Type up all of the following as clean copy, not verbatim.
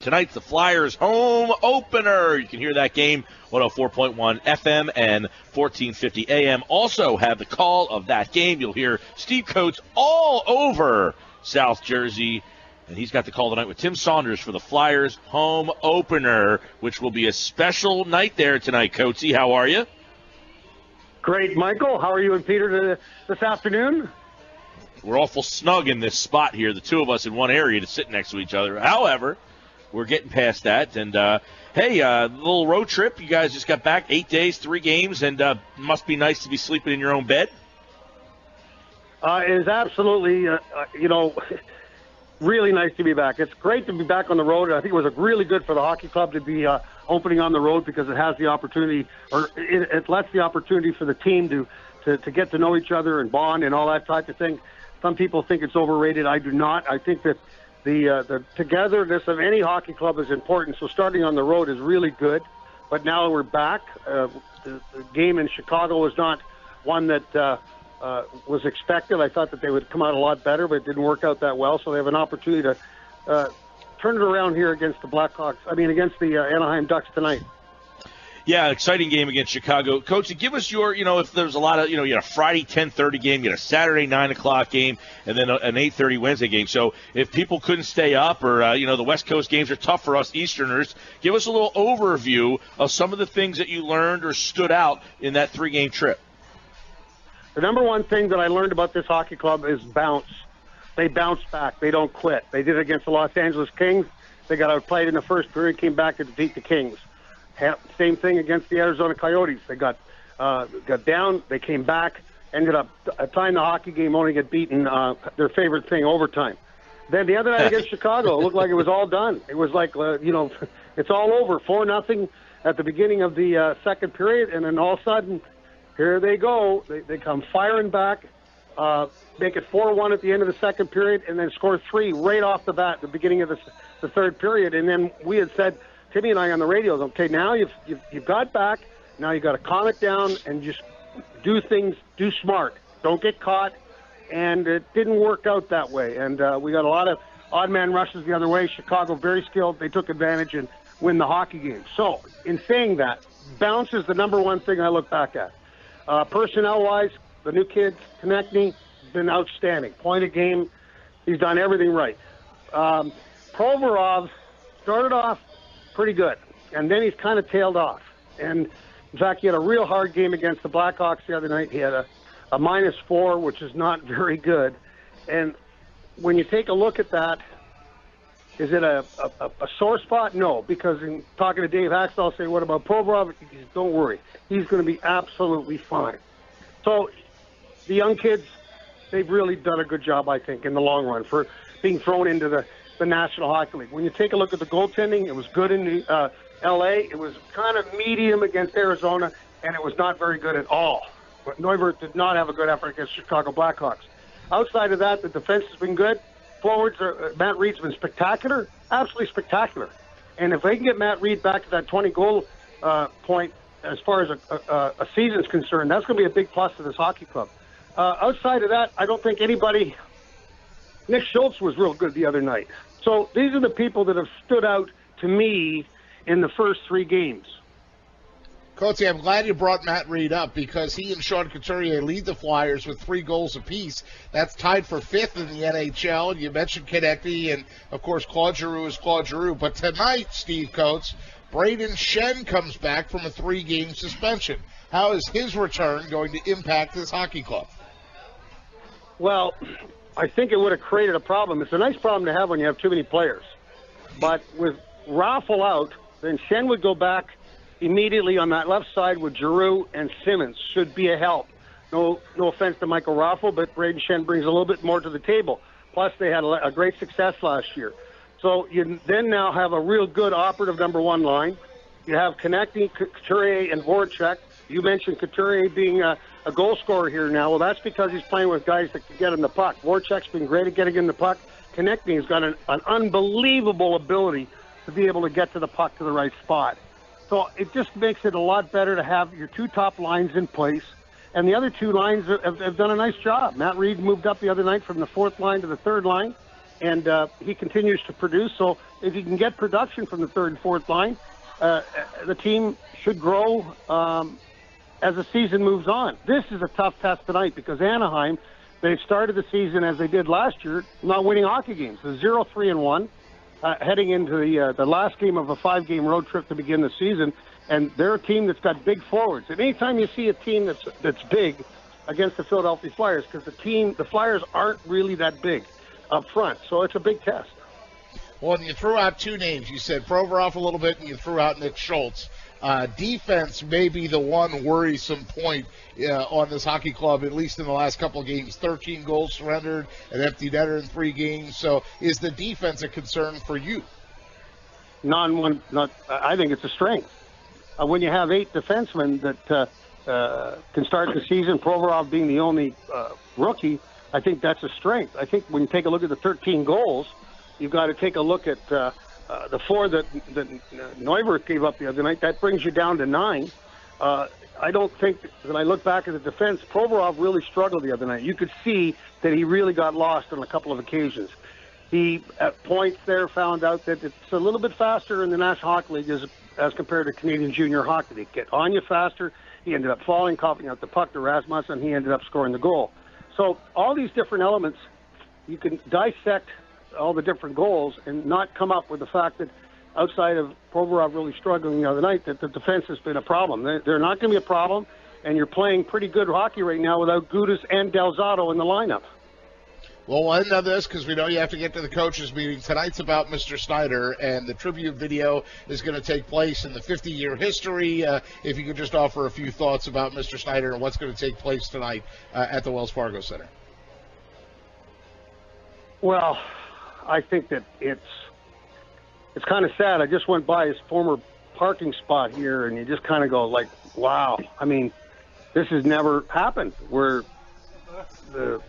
Tonight's the Flyers home opener. You can hear that game, 104.1 FM and 1450 AM. Also have the call of that game. You'll hear Steve Coates all over South Jersey. And he's got the call tonight with Tim Saunders for the Flyers home opener, which will be a special night there tonight. Coatesy, how are you? Great, Michael. How are you and Peter this afternoon? We're awful snug in this spot here, the two of us in one area to sit next to each other. However, we're getting past that. And, hey, little road trip. You guys just got back, 8 days, 3 games, and must be nice to be sleeping in your own bed. It is absolutely, really nice to be back. It's great to be back on the road. I think it was really good for the hockey club to be opening on the road because it has the opportunity, or it lets the opportunity for the team to get to know each other and bond and all that type of thing. Some people think it's overrated. I do not. I think that the togetherness of any hockey club is important, so starting on the road is really good. But now we're back. The game in Chicago was not one that was expected. I thought that they would come out a lot better, but it didn't work out that well, so they have an opportunity to turn it around here against against the Anaheim Ducks tonight. Yeah, exciting game against Chicago. Coach, give us your, if there's a lot of, you had a Friday 10:30 game, you had a Saturday 9 o'clock game, and then an 8:30 Wednesday game. So if people couldn't stay up or, the West Coast games are tough for us Easterners, give us a little overview of some of the things that you learned or stood out in that 3-game trip. The number one thing that I learned about this hockey club is bounce. They bounce back. They don't quit. They did it against the Los Angeles Kings. They got outplayed in the first period, came back to defeat the Kings. Same thing against the Arizona Coyotes. They got down, they came back, ended up tying the hockey game, only get beaten, their favorite thing, overtime. Then the other night against Chicago, it looked like it was all done. It was like, it's all over, 4-0 at the beginning of the second period, and then all of a sudden, here they go. They come firing back, make it 4-1 at the end of the second period, and then score 3 right off the bat at the beginning of the third period. And then we had said, Timmy and I on the radio, okay, now you've got back. Now you've got to calm it down and just do things, do smart. Don't get caught. And it didn't work out that way. And we got a lot of odd man rushes the other way. Chicago, very skilled. They took advantage and win the hockey game. So in saying that, bounce is the number one thing I look back at. Personnel-wise, the new kid, Konechny, has been outstanding. Point of game, he's done everything right. Provorov started off pretty good, and then he's kind of tailed off. And, in fact, he had a real hard game against the Blackhawks the other night. He had a -4, which is not very good. And when you take a look at that, is it a sore spot? No, because in talking to Dave Haxtell, say, what about Provorov? He says, don't worry. He's going to be absolutely fine. So the young kids, they've really done a good job, I think, in the long run for being thrown into the National Hockey League. When you take a look at the goaltending, it was good in L.A. It was kind of medium against Arizona, and it was not very good at all. But Neuvert did not have a good effort against Chicago Blackhawks. Outside of that, the defense has been good. Forwards, Matt Reed's been spectacular, absolutely spectacular. And if they can get Matt Reed back to that 20-goal point as far as a season's concerned, that's going to be a big plus to this hockey club. Outside of that, I don't think anybody... Nick Schultz was real good the other night. So these are the people that have stood out to me in the first 3 games. Coates, I'm glad you brought Matt Reed up because he and Sean Couturier lead the Flyers with 3 goals apiece. That's tied for 5th in the NHL. You mentioned Konechny, and, of course, Claude Giroux is Claude Giroux. But tonight, Steve Coates, Braden Shen comes back from a 3-game suspension. How is his return going to impact this hockey club? Well, I think it would have created a problem. It's a nice problem to have when you have too many players. But with Raffle out, then Shen would go back immediately on that left side with Giroux and Simmons. Should be a help. No offense to Michael Raffle, but Braden Shen brings a little bit more to the table. Plus, they had a great success last year. So you then now have a real good operative number 1 line. You have Konechny, Couturier, and Voracek. You mentioned Couturier being a goal scorer here now. Well, that's because he's playing with guys that can get him the puck. Voracek's been great at getting him the puck. Konechny's got an unbelievable ability to be able to get to the puck to the right spot. So it just makes it a lot better to have your 2 top lines in place. And the other 2 lines have done a nice job. Matt Reed moved up the other night from the 4th line to the 3rd line. and he continues to produce. So if you can get production from the third and fourth line, the team should grow as the season moves on. This is a tough test tonight because Anaheim, they started the season as they did last year, not winning hockey games. So 0-3-1, heading into the last game of a 5-game road trip to begin the season. And they're a team that's got big forwards. And anytime you see a team that's big against the Philadelphia Flyers, because the Flyers aren't really that big up front, so it's a big test. Well, and you threw out two names. You said Provorov a little bit, and you threw out Nick Schultz. Defense may be the one worrisome point on this hockey club, at least in the last couple of games. 13 goals surrendered, an empty netter in 3 games. So is the defense a concern for you? I think it's a strength. When you have 8 defensemen that can start the season, Provorov being the only rookie, I think that's a strength. I think when you take a look at the 13 goals, you've got to take a look at the 4 that Neuvirth gave up the other night. That brings you down to 9. I don't think that I look back at the defense, Provorov really struggled the other night. You could see that he really got lost on a couple of occasions. He, at points there, found out that it's a little bit faster in the National Hockey League as compared to Canadian Junior Hockey. They get on you faster. He ended up falling, coughing out the puck to Rasmussen. He ended up scoring the goal. So all these different elements, you can dissect all the different goals and not come up with the fact that outside of Provorov really struggling the other night, that the defense has been a problem. They're not going to be a problem, and you're playing pretty good hockey right now without Gudas and Delzato in the lineup. Well, we'll end on this because we know you have to get to the coaches' meeting. Tonight's about Mr. Snider, and the tribute video is going to take place in the 50-year history. If you could just offer a few thoughts about Mr. Snider and what's going to take place tonight at the Wells Fargo Center. Well, I think that it's kind of sad. I just went by his former parking spot here, and you just kind of go like, wow. I mean, this has never happened where the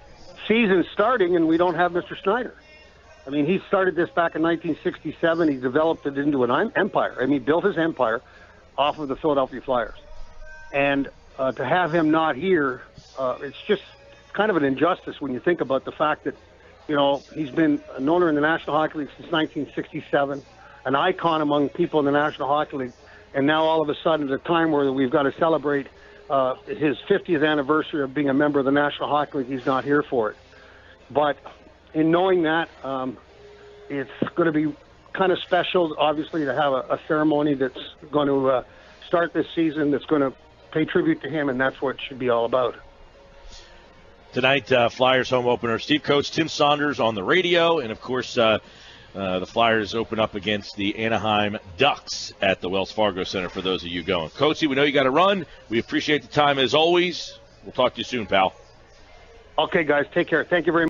season's starting and we don't have Mr. Snider. I mean, he started this back in 1967. He developed it into an empire. I mean, he built his empire off of the Philadelphia Flyers. And to have him not here, it's just kind of an injustice when you think about the fact that, you know, he's been an owner in the National Hockey League since 1967, an icon among people in the National Hockey League, and now all of a sudden at a time where we've got to celebrate his 50th anniversary of being a member of the National Hockey League, he's not here for it. But in knowing that, it's going to be kind of special, obviously, to have a ceremony that's going to start this season, that's going to pay tribute to him, and that's what it should be all about. Tonight, Flyers home opener, Steve Coates, Tim Saunders on the radio, and, of course, the Flyers open up against the Anaheim Ducks at the Wells Fargo Center for those of you going. Coatesy, we know you got to run. We appreciate the time as always. We'll talk to you soon, pal. Okay, guys, take care. Thank you very much.